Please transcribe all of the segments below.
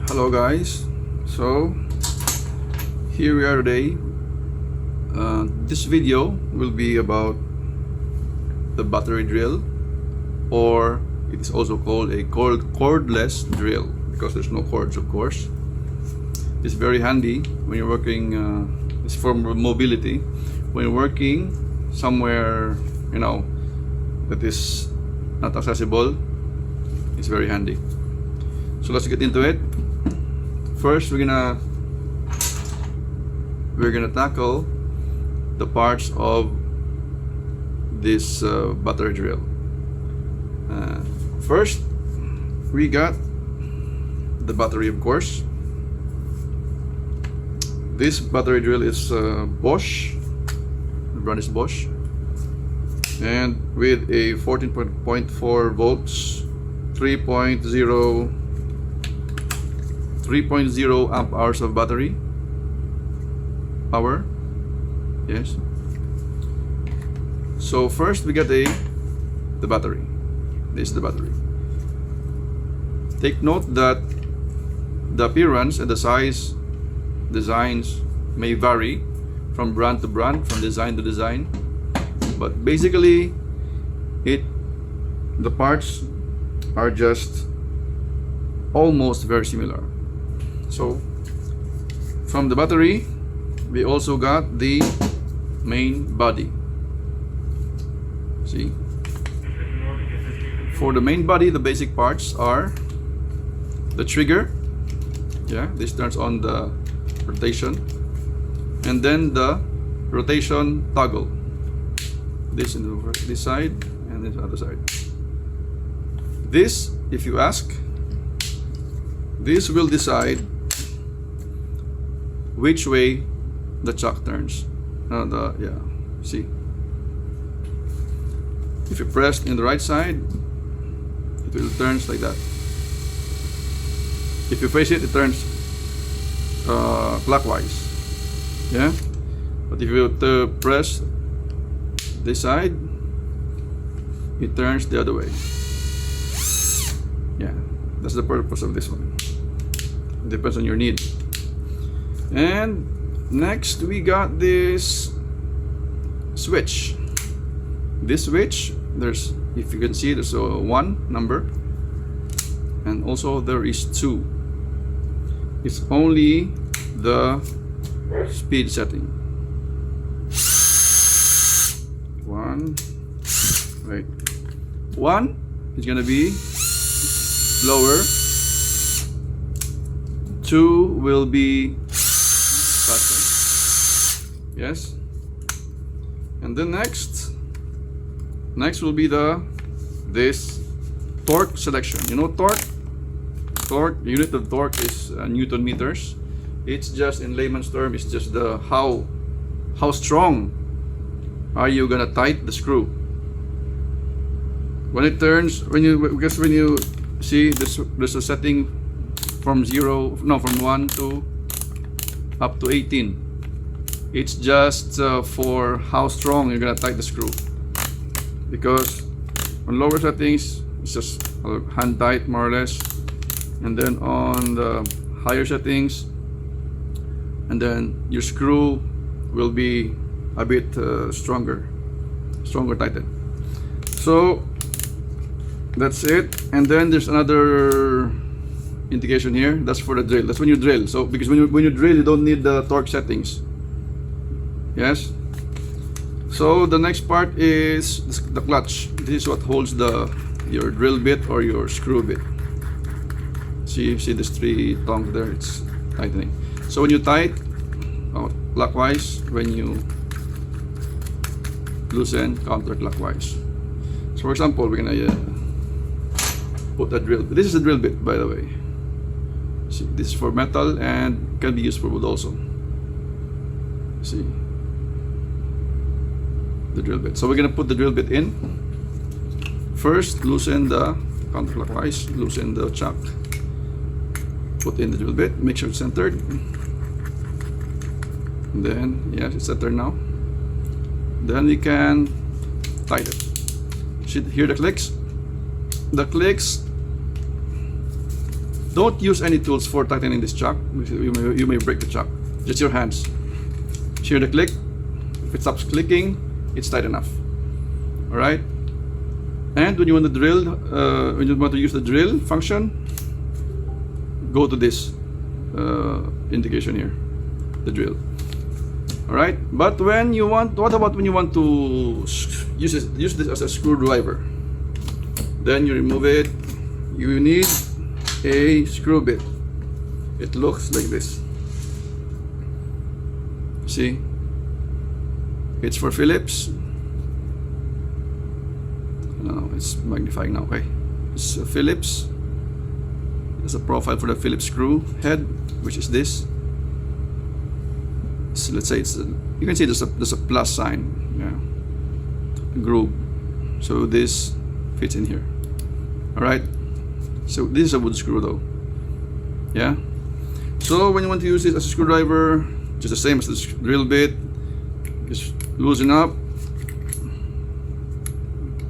Hello guys, so here we are today. This video will be about the battery drill, or it is also called a cordless drill because there's no cords, of course. It's very handy when you're working, it's for mobility. When you're working somewhere, that is not accessible, it's very handy. So let's get into it. First, we're gonna tackle the parts of this battery drill. First, we got the battery, of course. This battery drill is Bosch. The brand is Bosch, and with a 14.4 volts, 3.0 amp hours of battery power. Yes. So first we get the battery. This is the battery. Take note that the appearance and the size designs may vary from brand to brand, from design to design, but basically the parts are just almost very similar. So from the battery we also got the main body. See, for the main body, the basic parts are the trigger. Yeah, this turns on the rotation, and then the rotation toggle. This in this side and this other side. This, if you ask, this will decide which way the chuck turns. See, if you press in the right side, it will turn like that. If you face it, it turns clockwise. Yeah, but if you press this side, it turns the other way. Yeah, that's the purpose of this one. It depends on your need. And next we got this switch. This switch, there's, if you can see, there's a 1 number, and also there is 2. It's only the speed setting. 1 is gonna be slower, 2 will be faster. Yes, and then next will be this torque selection. Torque, the unit of torque is Newton meters. It's just, in layman's term, it's just the how strong are you gonna tighten the screw when it turns. When you see this, there's a setting from 1 to up to 18. It's just for how strong you're gonna tighten the screw, because on lower settings it's just hand tight, more or less, and then on the higher settings, and then your screw will be a bit stronger tightened. So that's it. And then there's another indication here. That's for the drill. That's when you drill. So because when you drill, you don't need the torque settings. Yes. So the next part is the clutch. This is what holds your drill bit or your screw bit. See these 3 tongs there. It's tightening. So when you tighten clockwise, when you loosen, counterclockwise. So for example, we're gonna put a drill. This is a drill bit, by the way. See, this is for metal and can be used for wood also. See the drill bit. So we're gonna put the drill bit in. First, loosen the counterclockwise, loosen the chuck. Put in the drill bit, make sure it's centered. And then, yes, it's centered now. Then we can tighten it. Hear the clicks? The clicks Don't use any tools for tightening this chuck. You may break the chuck. Just your hands. Hear the click. If it stops clicking, it's tight enough. All right. And when you want to drill, when you want to use the drill function, go to this indication here, the drill. All right. But when you want, what about when you want to use this as a screwdriver? Then you remove it. You need a screw bit. It looks like this. See? It's for Phillips. No, it's magnifying now. Okay, it's a Phillips. There's a profile for the Phillips screw head, which is this. So let's say you can see there's a plus sign. Yeah, groove. So this fits in here. All right. So this is a wood screw though. Yeah. So when you want to use it as a screwdriver, just the same as the drill bit. Just loosen up,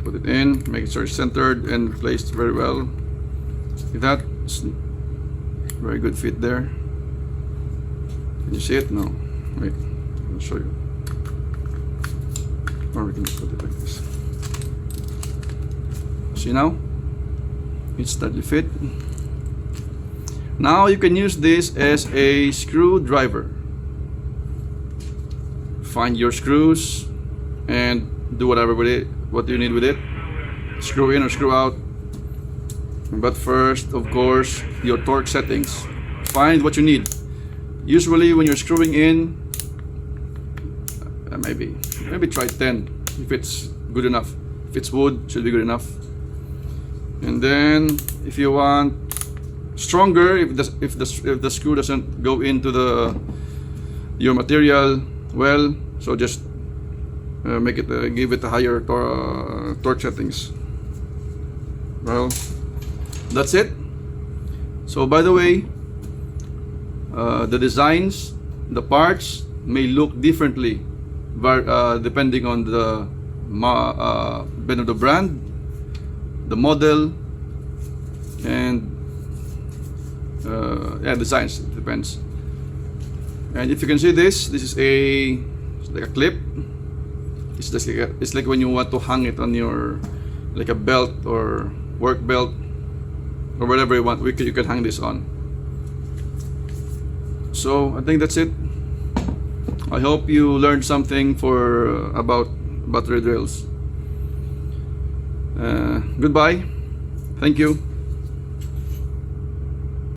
put it in, make sure it's centered and placed very well. Like that. Very good fit there. Can you see it? No. Wait, I'll show you. Or we can just put it like this. See now? It's tightly fit. Now you can use this as a screwdriver. Find your screws and do whatever with it, what you need with it. Screw in or screw out. But first, of course, your torque settings. Find what you need. Usually when you're screwing in, maybe try 10 if it's good enough. If it's wood, should be good enough. And then if you want stronger, if the screw doesn't go into your material well, so just make it give it a higher torque settings. Well, that's it. So by the way, the designs, the parts may look differently depending on the brand, the model, and designs. It depends. And if you can see this is it's like a clip. It's like when you want to hang it on your, like a belt or work belt or whatever you want. You can hang this on. So I think that's it. I hope you learned something about battery drills. Goodbye. Thank you.